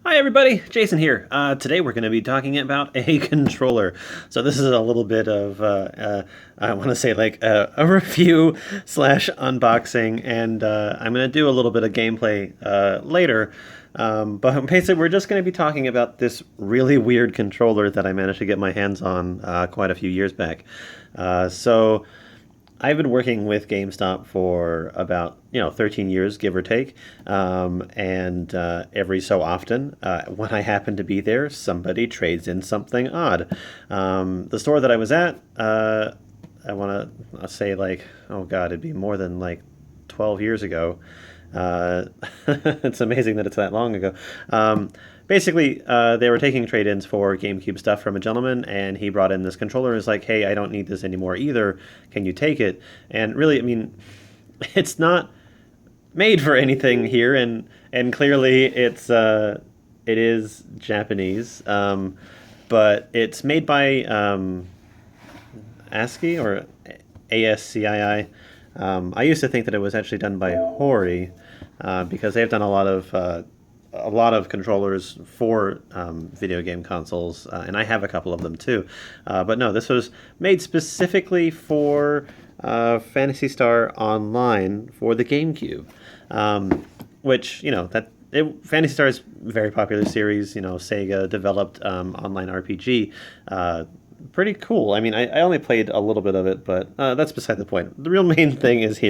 Hi everybody, Jason here. Today we're going to be talking about a controller. So this is a little bit of, I want to say like a review slash unboxing, and I'm going to do a little bit of gameplay later. But basically we're just going to be talking about this really weird controller that I managed to get my hands on quite a few years back. So I've been working with GameStop for about 13 years, give or take, and every so often, when I happen to be there, somebody trades in something odd. The store that I was at, I want to say like, oh god, it'd be more than like 12 years ago. Uh, it's amazing that it's that long ago. Basically, they were taking trade-ins for GameCube stuff from a gentleman, and he brought in this controller and was like, hey, I don't need this anymore either. Can you take it? And really, I mean, it's not made for anything here, and clearly it is Japanese, but it's made by ASCII or ASCII. I used to think that it was actually done by Hori, because they've done a lot of controllers for video game consoles, and I have a couple of them too. But no, this was made specifically for Phantasy Star Online for the GameCube, which Phantasy Star is a very popular series. Sega developed online RPG. Pretty cool. I mean, I only played a little bit of it, but that's beside the point. The real main thing is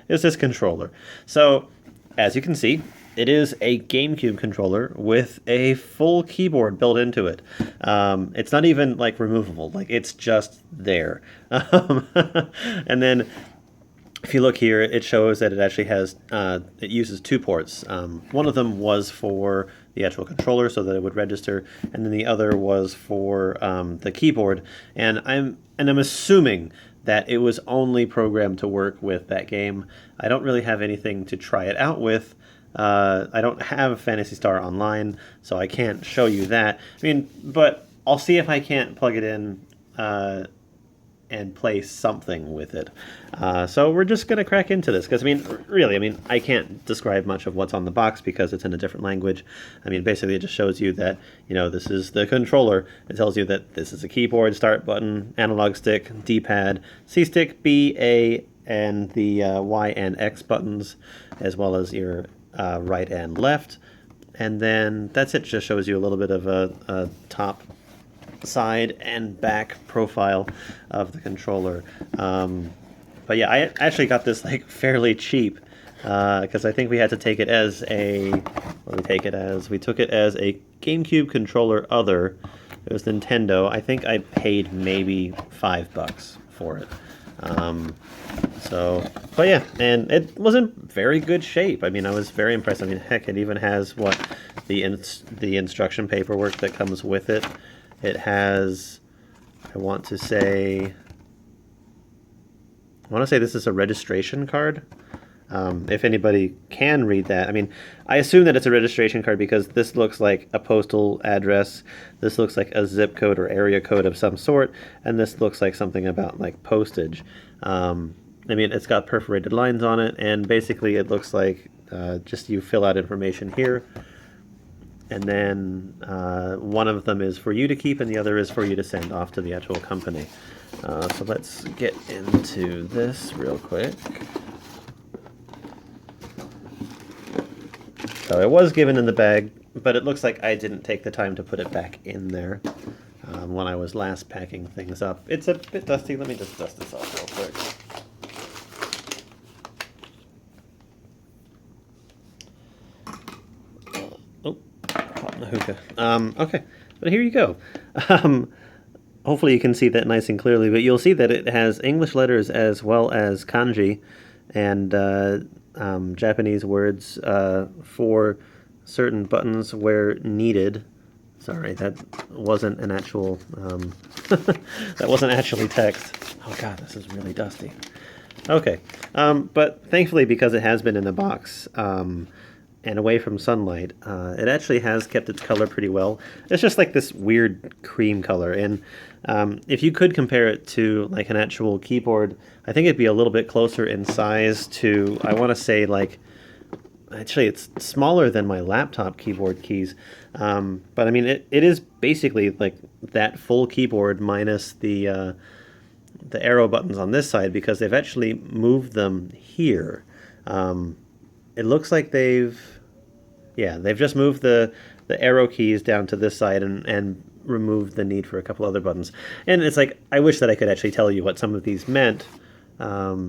this controller. So, as you can see, it is a GameCube controller with a full keyboard built into it. It's not even like removable; like it's just there. And then, if you look here, it shows that it actually has it uses two ports. One of them was for the actual controller, so that it would register, and then the other was for the keyboard. And I'm assuming that it was only programmed to work with that game. I don't really have anything to try it out with. I don't have Phantasy Star Online, so I can't show you that. I mean, but I'll see if I can't plug it in and play something with it. So we're just going to crack into this, because, I mean, really, I mean, I can't describe much of what's on the box because it's in a different language. I mean, basically it just shows you that, this is the controller. It tells you that this is a keyboard, start button, analog stick, D-pad, C-stick, B, A, and the Y and X buttons, as well as your right and left. And then that's it. Just shows you a little bit of a top, side, and back profile of the controller. But yeah, I actually got this like fairly cheap, because I think we had to take it as we took it as a GameCube controller other. It was Nintendo. I think I paid maybe $5 for it. But yeah, and it was in very good shape. I mean, I was very impressed. I mean, heck, it even has the instruction paperwork that comes with it. It has, I want to say this is a registration card. If anybody can read that. I mean, I assume that it's a registration card because this looks like a postal address, this looks like a zip code or area code of some sort, and this looks like something about like postage. I mean, it's got perforated lines on it, and basically it looks like just you fill out information here, and then one of them is for you to keep and the other is for you to send off to the actual company. So let's get into this real quick. So it was given in the bag, but it looks like I didn't take the time to put it back in there when I was last packing things up. It's a bit dusty. Let me just dust this off real quick. Caught in the hookah. Okay, but here you go. Hopefully you can see that nice and clearly, but you'll see that it has English letters as well as kanji and Japanese words for certain buttons where needed. Sorry, that wasn't an actual that wasn't actually text. Oh god, this is really dusty. Okay, but thankfully, because it has been in a box and away from sunlight, it actually has kept its color pretty well. It's just like this weird cream color, and if you could compare it to like an actual keyboard, I think it'd be a little bit closer in size to, I want to say, like actually, it's smaller than my laptop keyboard keys. But I mean, it is basically like that full keyboard minus the arrow buttons on this side because they've actually moved them here. It looks like they've just moved the arrow keys down to this side and removed the need for a couple other buttons. And it's like, I wish that I could actually tell you what some of these meant.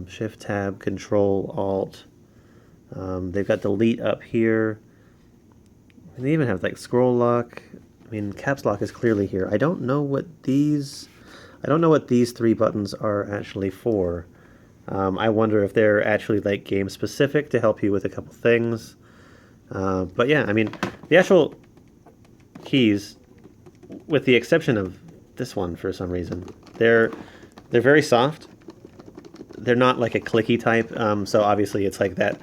Shift, Tab, Control, Alt. They've got delete up here. And they even have like scroll lock. I mean, caps lock is clearly here. I don't know what these 3 buttons are actually for. I wonder if they're actually like game specific to help you with a couple things. But yeah, I mean, the actual keys, with the exception of this one for some reason, they're very soft. They're not like a clicky type, so obviously it's like that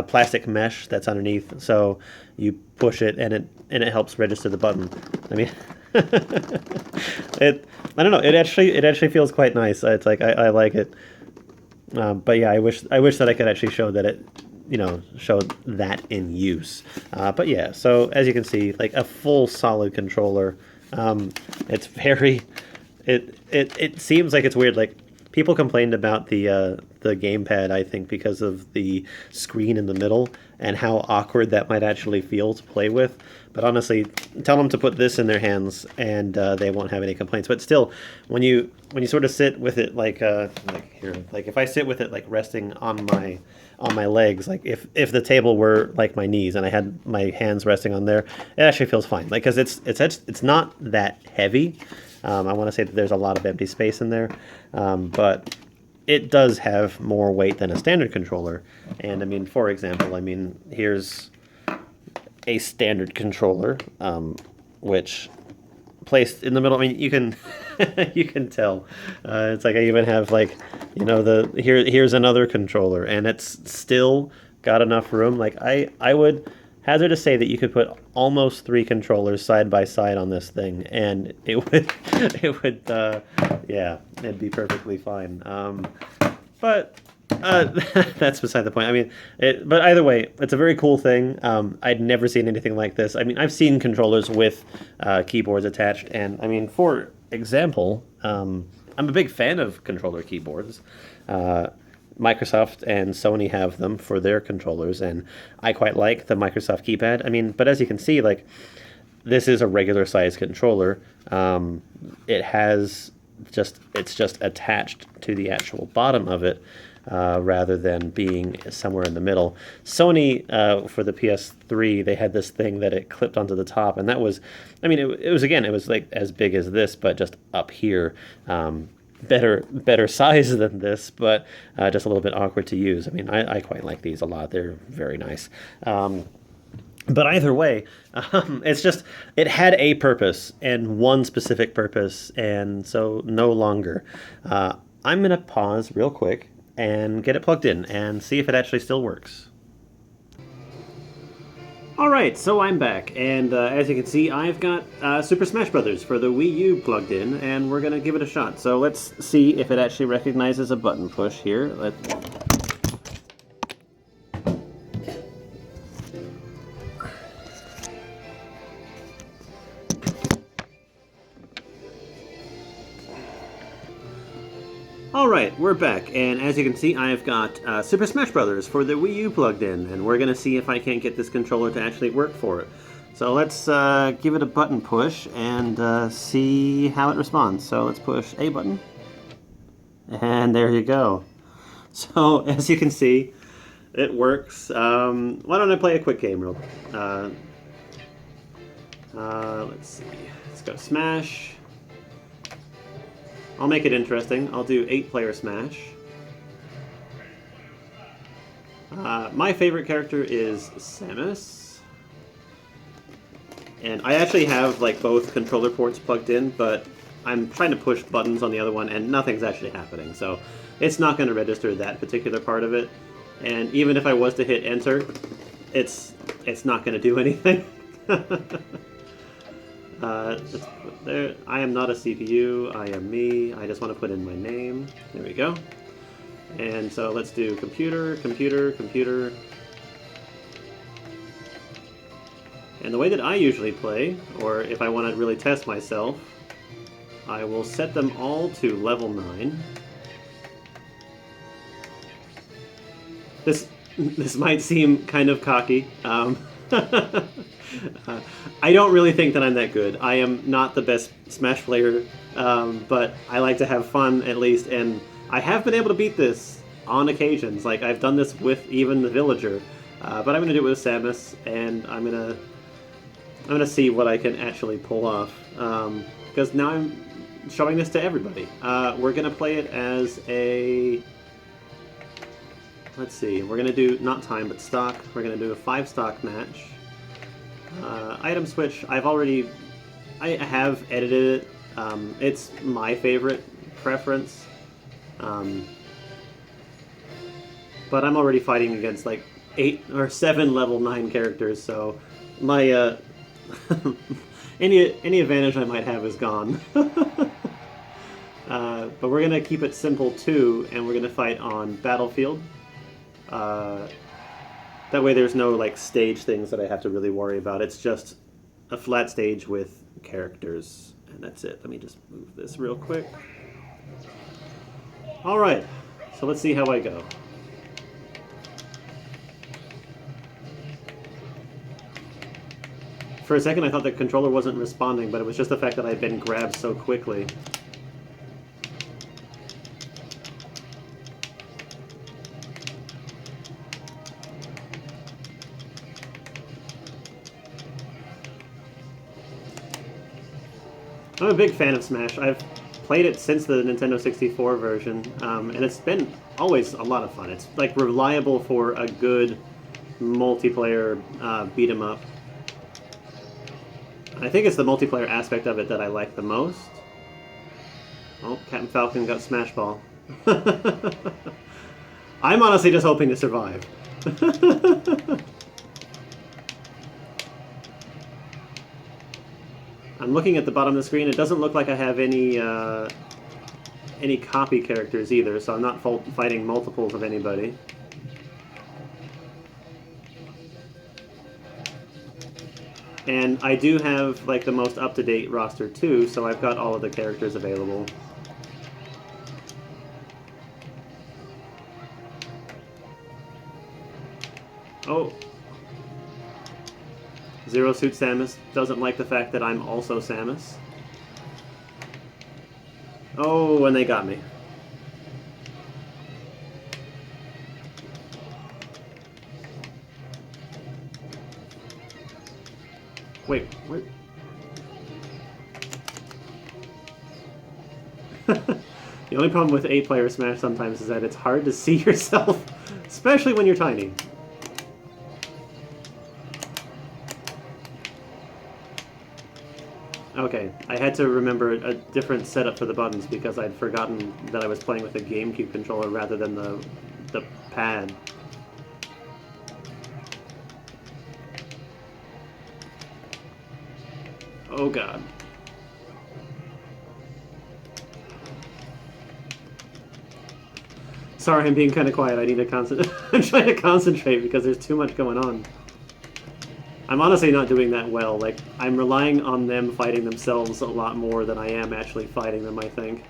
plastic mesh that's underneath. So you push it and it helps register the button. I mean, I don't know. It actually feels quite nice. It's like I like it. But yeah, I wish that I could actually show that it, show that in use. But yeah, so as you can see, like a full solid controller. It's very. It seems like it's weird. Like, people complained about the gamepad, I think, because of the screen in the middle and how awkward that might actually feel to play with. But honestly, tell them to put this in their hands and they won't have any complaints. But still, when you sort of sit with it like here, like if I sit with it like resting on my legs, like if the table were like my knees and I had my hands resting on there, it actually feels fine. Like, because it's not that heavy. I want to say that there's a lot of empty space in there, but it does have more weight than a standard controller. And I mean, for example, here's a standard controller, which placed in the middle. I mean, you can you can tell. It's like I even have like, here's another controller, and it's still got enough room. Like I would hazard to say that you could put almost 3 controllers side by side on this thing, and it would it'd be perfectly fine. But that's beside the point. I mean, but either way, it's a very cool thing. I'd never seen anything like this. I mean, I've seen controllers with keyboards attached, and I mean, for example, I'm a big fan of controller keyboards. Microsoft and Sony have them for their controllers, and I quite like the Microsoft keypad. I mean, but as you can see, like, this is a regular size controller. It's just attached to the actual bottom of it, rather than being somewhere in the middle. Sony, for the PS3, they had this thing that it clipped onto the top, and that was, I mean, it was like as big as this, but just up here. Better size than this, but just a little bit awkward to use. I mean, I quite like these a lot. They're very nice. But either way, it's just, it had a purpose, and one specific purpose, and so no longer. I'm going to pause real quick and get it plugged in and see if it actually still works. Alright, so I'm back, and as you can see, I've got Super Smash Bros. For the Wii U plugged in, and we're going to give it a shot. So let's see if it actually recognizes a button push here. Alright, we're back, and as you can see, I've got Super Smash Bros. For the Wii U plugged in, and we're going to see if I can't get this controller to actually work for it. So let's give it a button push and see how it responds. So let's push A button, and there you go. So as you can see, it works. Why don't I play a quick game real quick? Let's see, let's go Smash. I'll make it interesting. I'll do 8-player Smash. My favorite character is Samus. And I actually have like both controller ports plugged in, but I'm trying to push buttons on the other one and nothing's actually happening. So it's not going to register that particular part of it. And even if I was to hit enter, it's not going to do anything. Let's put there. I am not a CPU, I am me. I just want to put in my name. There we go. And so let's do computer, computer, computer. And the way that I usually play, or if I want to really test myself, I will set them all to level 9. This might seem kind of cocky. I don't really think that I'm that good. I am not the best Smash player, but I like to have fun at least, and I have been able to beat this on occasions. Like, I've done this with even the Villager, but I'm going to do it with Samus, and I'm gonna see what I can actually pull off, because now I'm showing this to everybody. We're gonna play it as a... Let's see, we're gonna do, not time, but stock. We're gonna do a 5-stock match. Item switch, I have edited it. It's my favorite preference. But I'm already fighting against like 8 or 7 level 9 characters, so my any advantage I might have is gone. But we're gonna keep it simple too, and we're gonna fight on Battlefield. That way there's no like stage things that I have to really worry about. It's just a flat stage with characters, and that's it. Let me just move this real quick. Alright, so let's see how I go. For a second I thought the controller wasn't responding, but it was just the fact that I'd been grabbed so quickly. I'm a big fan of Smash. I've played it since the Nintendo 64 version, and it's been always a lot of fun. It's like reliable for a good multiplayer beat 'em up. I think it's the multiplayer aspect of it that I like the most. Oh, Captain Falcon got Smash Ball. I'm honestly just hoping to survive. I'm looking at the bottom of the screen. It doesn't look like I have any copy characters either, so I'm not fighting multiples of anybody. And I do have like the most up-to-date roster too, so I've got all of the characters available. Oh. Zero Suit Samus doesn't like the fact that I'm also Samus. Oh, and they got me. Wait, what? The only problem with 8-player Smash sometimes is that it's hard to see yourself, especially when you're tiny. Okay, I had to remember a different setup for the buttons because I'd forgotten that I was playing with a GameCube controller rather than the pad. Oh god. Sorry, I'm being kind of quiet. I need to concentrate. I'm trying to concentrate because there's too much going on. I'm honestly not doing that well. Like, I'm relying on them fighting themselves a lot more than I am actually fighting them, I think.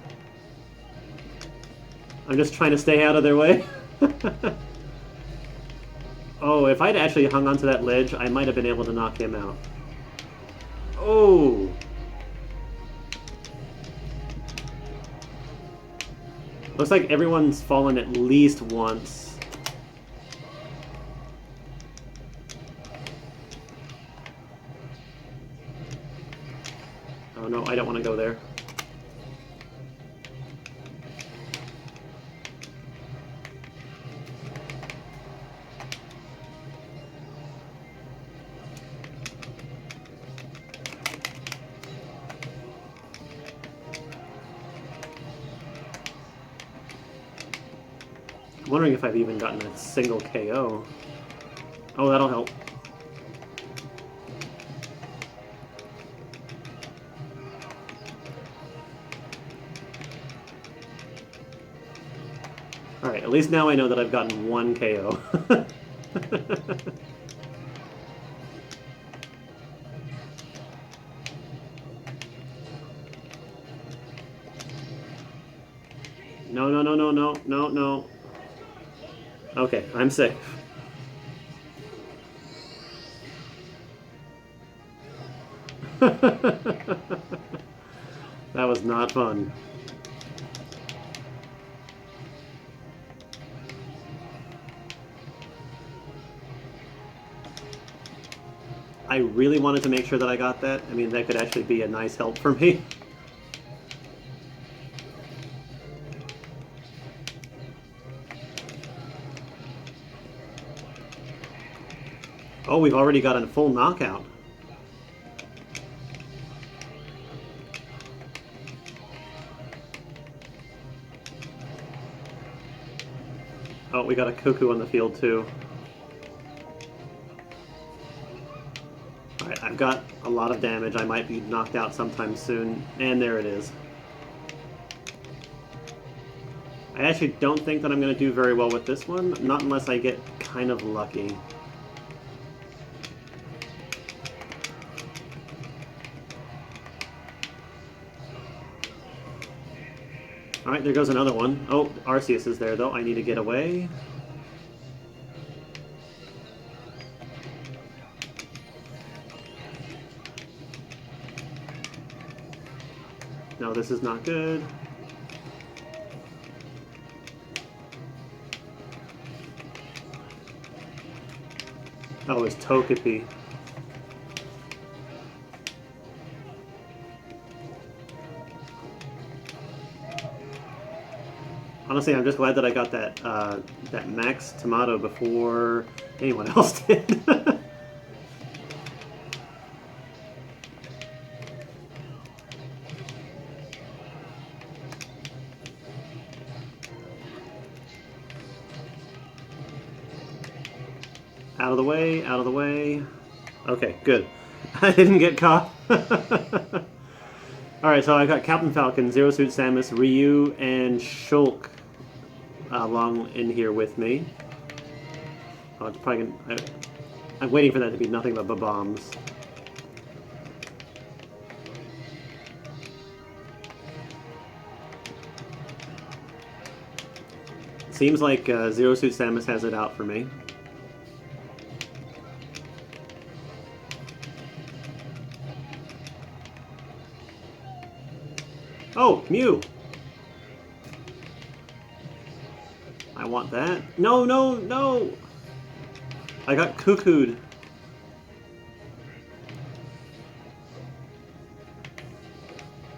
I'm just trying to stay out of their way. Oh, if I'd actually hung onto that ledge, I might have been able to knock him out. Oh! Looks like everyone's fallen at least once. Oh no, I don't want to go there. I'm wondering if I've even gotten a single KO. Oh, that'll help. Alright, at least now I know that I've gotten one KO. No, no, no, no, no, no, no. Okay, I'm safe. That was not fun. I really wanted to make sure that I got that. I mean, that could actually be a nice help for me. Oh, we've already got a full knockout. Oh, we got a cuckoo on the field too. Alright, I've got a lot of damage. I might be knocked out sometime soon. And there it is. I actually don't think that I'm going to do very well with this one. Not unless I get kind of lucky. Alright, there goes another one. Oh, Arceus is there though. I need to get away. No, this is not good. Oh, it's Togepi. Honestly, I'm just glad that I got that that max tomato before anyone else did. Out of the way, out of the way. Okay, good. I didn't get caught. Alright, so I got Captain Falcon, Zero Suit Samus, Ryu, and Shulk along in here with me. Oh, it's probably gonna, I'm waiting for that to be nothing but bombs. Seems like Zero Suit Samus has it out for me. Oh, Mew! I want that. No, no, no! I got cuckooed.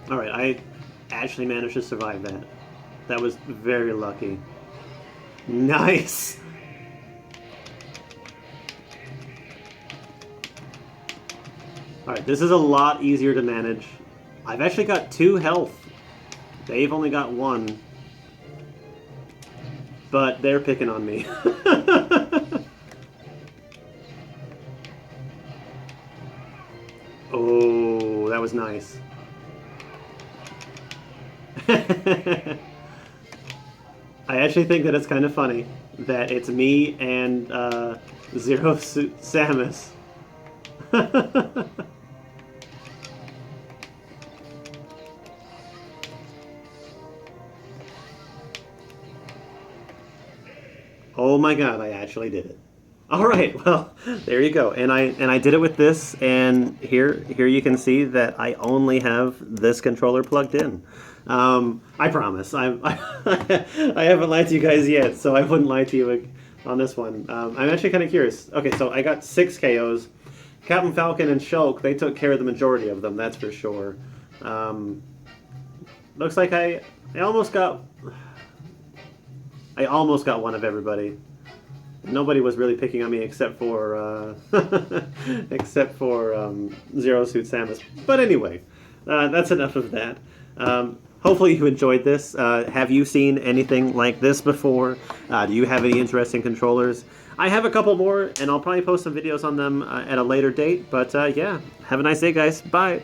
Alright, I actually managed to survive that. That was very lucky. Nice! Alright, this is a lot easier to manage. I've actually got 2 health. They've only got 1. But they're picking on me. Oh, that was nice. I actually think that it's kind of funny that it's me and Zero Suit Samus. Oh my god, I actually did it. Alright, well, there you go. And I did it with this, and here you can see that I only have this controller plugged in. I promise. I haven't lied to you guys yet, so I wouldn't lie to you on this one. I'm actually kind of curious. Okay, so I got 6 KOs. Captain Falcon and Shulk, they took care of the majority of them, that's for sure. Looks like I almost got one of everybody. Nobody was really picking on me except for Zero Suit Samus. But anyway, that's enough of that. Hopefully you enjoyed this. Have you seen anything like this before? Do you have any interesting controllers? I have a couple more, and I'll probably post some videos on them at a later date. But yeah, have a nice day, guys. Bye.